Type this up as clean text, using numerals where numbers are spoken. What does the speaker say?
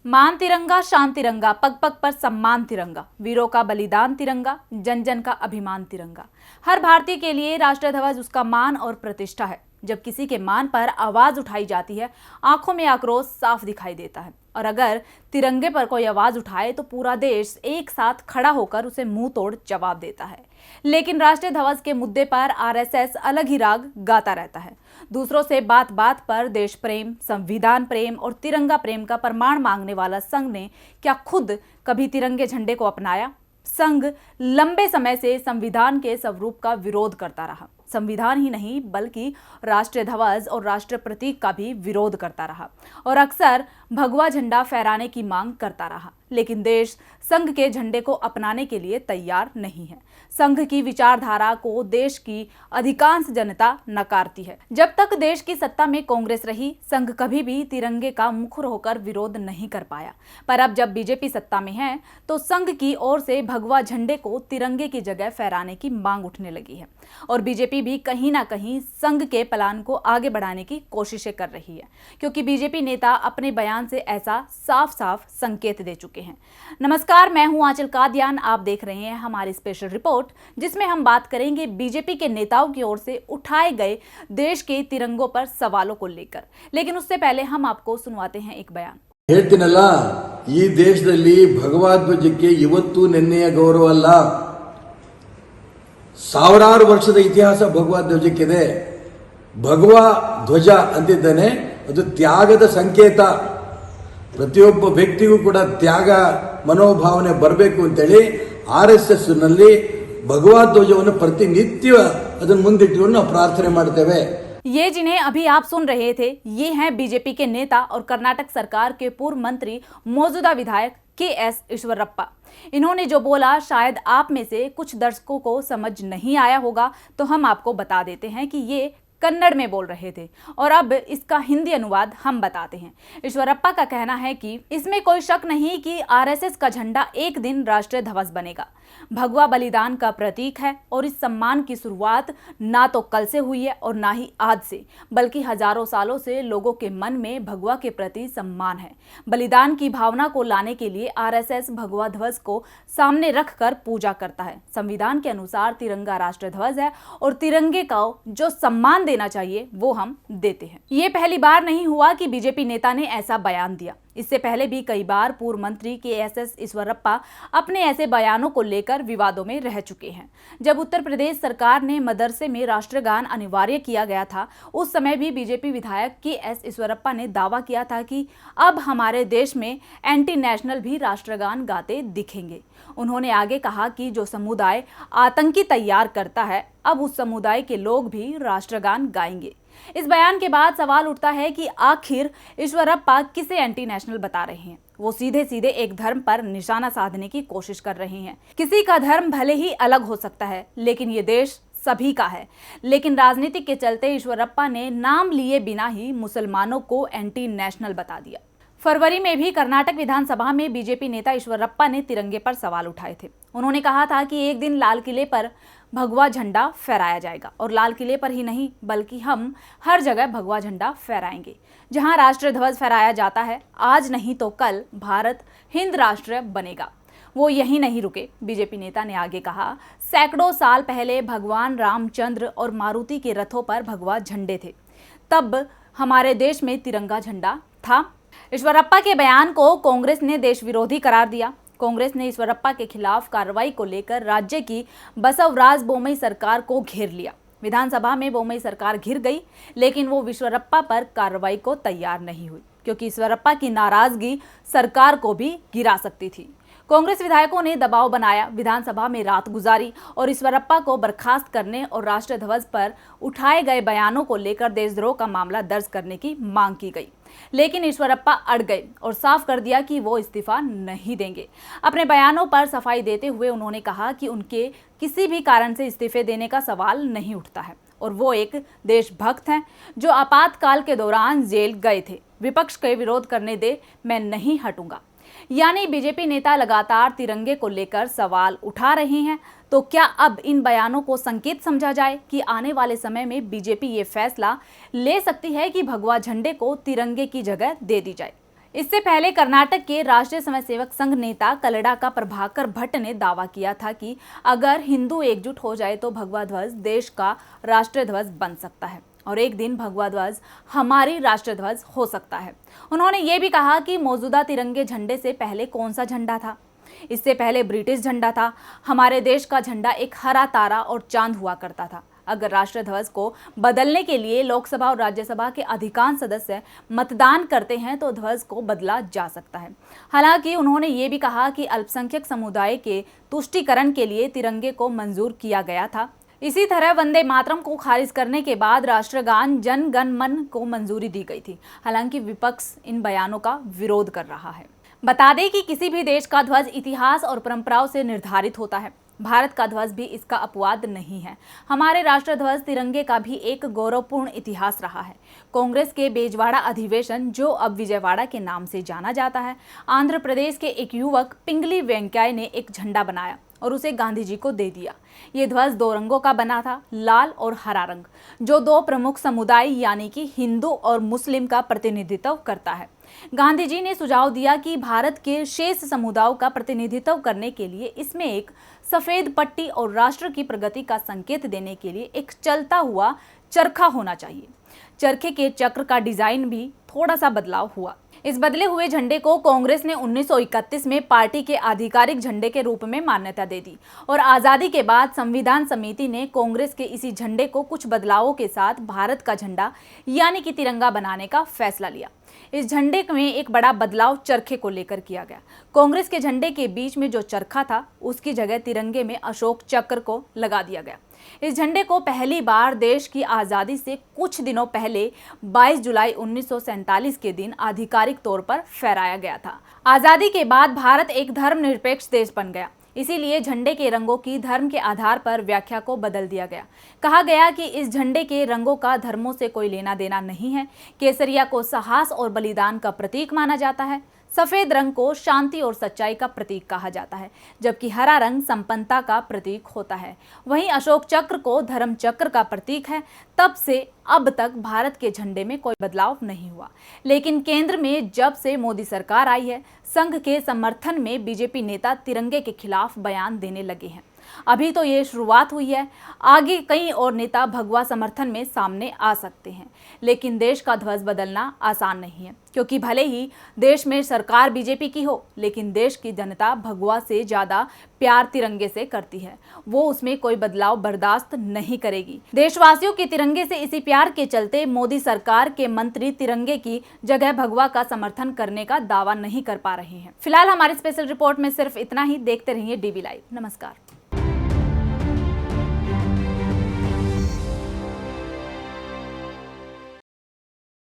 मान तिरंगा, शान तिरंगा, पग पग पर सम्मान तिरंगा, वीरों का बलिदान तिरंगा, जन जन का अभिमान तिरंगा। हर भारतीय के लिए राष्ट्रीय ध्वज उसका मान और प्रतिष्ठा है। जब किसी के मान पर आवाज उठाई जाती है, आंखों में आक्रोश साफ दिखाई देता है। और अगर तिरंगे पर कोई आवाज उठाए तो पूरा देश एक साथ खड़ा होकर उसे मुंह तोड़ जवाब देता है। लेकिन राष्ट्रीय ध्वज के मुद्दे पर आरएसएस अलग ही राग गाता रहता है। दूसरों से बात बात पर देश प्रेम, संविधान प्रेम और तिरंगा प्रेम का प्रमाण मांगने वाला संघ ने क्या खुद कभी तिरंगे झंडे को अपनाया? संघ लंबे समय से संविधान के स्वरूप का विरोध करता रहा। संविधान ही नहीं बल्कि राष्ट्रीय ध्वज और राष्ट्रीय प्रतीक का भी विरोध करता रहा और अक्सर भगवा झंडा फहराने की मांग करता रहा। लेकिन देश संघ के झंडे को अपनाने के लिए तैयार नहीं है। संघ की विचारधारा को देश की अधिकांश जनता नकारती है। जब तक देश की सत्ता में कांग्रेस रही, संघ कभी भी तिरंगे का मुखर होकर विरोध नहीं कर पाया। पर अब जब बीजेपी सत्ता में है तो संघ की ओर से भगवा झंडे को तिरंगे की जगह फहराने की मांग उठने लगी है और बीजेपी भी कहीं ना कहीं संघ के प्लान को आगे बढ़ाने की कोशिशें कर रही है, क्योंकि बीजेपी नेता अपने बयान से ऐसा साफ साफ संकेत दे चुके हैं। नमस्कार, मैं हूं आंचल कादियान। आप देख रहे हैं हमारी स्पेशल रिपोर्ट, जिसमें हम बात करेंगे बीजेपी के नेताओं की ओर से उठाए गए देश के तिरंगों पर सवालों को लेकर। लेकिन उससे पहले हम आपको सुनवाते हैं एक बयान। ಹೇಳ್ತೀನಲ್ಲ, ಈ ದೇಶದಲ್ಲಿ ಭಗವಾ ಧ್ವಜಕ್ಕೆ ಇವತ್ತು ನಿನ್ನೆಯ ಗೌರವ ಅಲ್ಲ, ಸಾವಿರಾರು ವರ್ಷದ ಇತಿಹಾಸ ಭಗವಾ ಧ್ವಜಕ್ಕಿದೆ. ಭಗವಾ ಧ್ವಜ ಅಂತಿದ್ದಾನೆ, ಅದು ತ್ಯಾಗದ ಸಂಕೇತ. ಪ್ರತಿಯೊಬ್ಬ ವ್ಯಕ್ತಿಗೂ ಕೂಡ ತ್ಯಾಗ ಮನೋಭಾವನೆ ಬರಬೇಕು ಅಂತೇಳಿ ಆರ್ಎಸ್ಎಸ್ ನಲ್ಲಿ ಭಗವಾ ಧ್ವಜವನ್ನು ಪ್ರತಿನಿತ್ಯ ಅದನ್ನು ಮುಂದಿಟ್ಟುಕೊಂಡು ನಾವು ಪ್ರಾರ್ಥನೆ ಮಾಡ್ತೇವೆ. ये जिन्हें अभी आप सुन रहे थे, ये हैं बीजेपी के नेता और कर्नाटक सरकार के पूर्व मंत्री, मौजूदा विधायक के.एस. ईश्वरप्पा। इन्होंने जो बोला शायद आप में से कुछ दर्शकों को समझ नहीं आया होगा, तो हम आपको बता देते हैं कि ये कन्नड़ में बोल रहे थे और अब इसका हिंदी अनुवाद हम बताते हैं। ईश्वरप्पा का कहना है कि इसमें कोई शक नहीं कि आरएसएस का झंडा एक दिन राष्ट्रीय ध्वज बनेगा। भगवा बलिदान का प्रतीक है और इस सम्मान की शुरुआत ना तो कल से हुई है और ना ही आज से, बल्कि हजारों सालों से लोगों के मन में भगवा के प्रति सम्मान है। बलिदान की भावना को लाने के लिए आरएसएस भगवा ध्वज को सामने रखकर पूजा करता है। संविधान के अनुसार तिरंगा राष्ट्रीय ध्वज है और तिरंगे का जो सम्मान देना चाहिए वो हम देते हैं। ये पहली बार नहीं हुआ कि बीजेपी नेता ने ऐसा बयान दिया। इससे पहले भी कई बार पूर्व मंत्री के.एस. ईश्वरप्पा अपने ऐसे बयानों को लेकर विवादों में रह चुके हैं। जब उत्तर प्रदेश सरकार ने मदरसे में राष्ट्रगान अनिवार्य किया गया था, उस समय भी बीजेपी विधायक के.एस. ईश्वरप्पा ने दावा किया था कि अब हमारे देश में एंटी नेशनल भी राष्ट्रगान गाते दिखेंगे। उन्होंने आगे कहा कि जो समुदाय आतंकी तैयार करता है, अब उस समुदाय के लोग भी राष्ट्रगान गाएंगे। इस बयान के बाद सवाल उठता है कि आखिर ईश्वरप्पा किसे एंटी नेशनल बता रहे हैं? वो सीधे सीधे एक धर्म पर निशाना साधने की कोशिश कर रहे हैं। किसी का धर्म भले ही अलग हो सकता है, लेकिन ये देश सभी का है। लेकिन राजनीति के चलते ईश्वरप्पा ने नाम लिए बिना ही मुसलमानों को एंटी नेशनल बता दिया। फरवरी में भी कर्नाटक विधानसभा में बीजेपी नेता ईश्वरप्पा ने तिरंगे पर सवाल उठाए थे। उन्होंने कहा था कि एक दिन लाल किले पर भगवा झंडा फहराया जाएगा और लाल किले पर ही नहीं बल्कि हम हर जगह भगवा झंडा फहराएंगे। जहां राष्ट्रीय ध्वज फहराया जाता है, आज नहीं तो कल भारत हिंद राष्ट्र बनेगा। वो यही नहीं रुके। बीजेपी नेता ने आगे कहा, सैकड़ों साल पहले भगवान रामचंद्र और मारुति के रथों पर भगवा झंडे थे, तब हमारे देश में तिरंगा झंडा था। ईश्वरप्पा के बयान को कांग्रेस ने देश विरोधी करार दिया। कांग्रेस ने ईश्वरप्पा के खिलाफ कार्रवाई को लेकर राज्य की बसवराज बोम्मई सरकार को घेर लिया। विधानसभा में बोम्मई सरकार घिर गई, लेकिन वो ईश्वरप्पा पर कार्रवाई को तैयार नहीं हुई, क्योंकि ईश्वरप्पा की नाराजगी सरकार को भी गिरा सकती थी। कांग्रेस विधायकों ने दबाव बनाया, विधानसभा में रात गुजारी और ईश्वरप्पा को बर्खास्त करने और राष्ट्रीय ध्वज पर उठाए गए बयानों को लेकर देशद्रोह का मामला दर्ज करने की मांग की गई। लेकिन ईश्वरप्पा अड़ गए और साफ कर दिया कि वो इस्तीफा नहीं देंगे। अपने बयानों पर सफाई देते हुए उन्होंने कहा कि उनके किसी भी कारण से इस्तीफे देने का सवाल नहीं उठता है और वो एक देशभक्त हैं जो आपातकाल के दौरान जेल गए थे। विपक्ष के विरोध करने दे, मैं नहीं हटूंगा। यानी बीजेपी नेता लगातार तिरंगे को लेकर सवाल उठा रहे हैं। तो क्या अब इन बयानों को संकेत समझा जाए कि आने वाले समय में बीजेपी ये फैसला ले सकती है कि भगवा झंडे को तिरंगे की जगह दे दी जाए? इससे पहले कर्नाटक के राष्ट्रीय स्वयंसेवक संघ नेता कलड़ा का प्रभाकर भट्ट ने दावा किया था कि अगर हिंदू एकजुट हो जाए तो भगवा ध्वज देश का राष्ट्रीय ध्वज बन सकता है और एक दिन भगवा ध्वज हमारी राष्ट्रीय ध्वज हो सकता है। उन्होंने ये भी कहा कि मौजूदा तिरंगे झंडे से पहले कौन सा झंडा था। इससे पहले ब्रिटिश झंडा था। हमारे देश का झंडा एक हरा तारा और चांद हुआ करता था। अगर राष्ट्रीय ध्वज को बदलने के लिए लोकसभा और राज्यसभा के अधिकांश सदस्य मतदान करते हैं तो ध्वज को बदला जा सकता है। हालांकि उन्होंने ये भी कहा कि अल्पसंख्यक समुदाय के तुष्टीकरण के लिए तिरंगे को मंजूर किया गया था। इसी तरह वंदे मातरम को खारिज करने के बाद राष्ट्रगान जन गण मन को मंजूरी दी गई थी। हालांकि विपक्ष इन बयानों का विरोध कर रहा है। बता दें कि किसी भी देश का ध्वज इतिहास और परंपराओं से निर्धारित होता है। भारत का ध्वज भी इसका अपवाद नहीं है। हमारे राष्ट्रीय ध्वज तिरंगे का भी एक गौरवपूर्ण इतिहास रहा है। कांग्रेस के बेजवाड़ा अधिवेशन, जो अब विजयवाड़ा के नाम से जाना जाता है, आंध्र प्रदेश के एक युवक पिंगली वेंकैया ने एक झंडा बनाया और उसे गांधी जी को दे दिया। ये ध्वज दो रंगों का बना था, लाल और हरा रंग, जो दो प्रमुख समुदाय यानी कि हिंदू और मुस्लिम का प्रतिनिधित्व करता है। गांधी जी ने सुझाव दिया कि भारत के शेष समुदायों का प्रतिनिधित्व करने के लिए इसमें एक सफेद पट्टी और राष्ट्र की प्रगति का संकेत देने के लिए एक चलता हुआ चरखा होना चाहिए। चरखे के चक्र का डिजाइन भी थोड़ा सा बदलाव हुआ। इस बदले हुए झंडे को कांग्रेस ने 1931 में पार्टी के आधिकारिक झंडे के रूप में मान्यता दे दी और आज़ादी के बाद संविधान समिति ने कांग्रेस के इसी झंडे को कुछ बदलावों के साथ भारत का झंडा यानी कि तिरंगा बनाने का फैसला लिया। इस झंडे में एक बड़ा बदलाव चरखे को लेकर किया गया। कांग्रेस के झंडे के बीच में जो चरखा था उसकी जगह तिरंगे में अशोक चक्र को लगा दिया गया। इस झंडे को पहली बार देश की आज़ादी से कुछ दिनों पहले 22 जुलाई 1947 के दिन आधिकारिक तौर पर फहराया गया था। आज़ादी के बाद भारत एक धर्मनिरपेक्ष देश बन गया। इसीलिए झंडे के रंगों की धर्म के आधार पर व्याख्या को बदल दिया गया। कहा गया कि इस झंडे के रंगों का धर्मों से कोई लेना देना नहीं है। केसरिया को साहस और बलिदान का प्रतीक माना जाता है। सफेद रंग को शांति और सच्चाई का प्रतीक कहा जाता है, जबकि हरा रंग संपन्नता का प्रतीक होता है। वहीं अशोक चक्र को धर्म चक्र का प्रतीक है। तब से अब तक भारत के झंडे में कोई बदलाव नहीं हुआ, लेकिन केंद्र में जब से मोदी सरकार आई है, संघ के समर्थन में बीजेपी नेता तिरंगे के खिलाफ बयान देने लगे हैं। अभी तो ये शुरुआत हुई है, आगे कई और नेता भगवा समर्थन में सामने आ सकते हैं। लेकिन देश का ध्वज बदलना आसान नहीं है, क्योंकि भले ही देश में सरकार बीजेपी की हो, लेकिन देश की जनता भगवा से ज़्यादा प्यार तिरंगे से करती है। वो उसमें कोई बदलाव बर्दाश्त नहीं करेगी। देशवासियों के तिरंगे से इसी प्यार के चलते मोदी सरकार के मंत्री तिरंगे की जगह भगवा का समर्थन करने का दावा नहीं कर पा रहे हैं। फिलहाल हमारी स्पेशल रिपोर्ट में सिर्फ इतना ही। देखते रहिए DV लाइव। नमस्कार।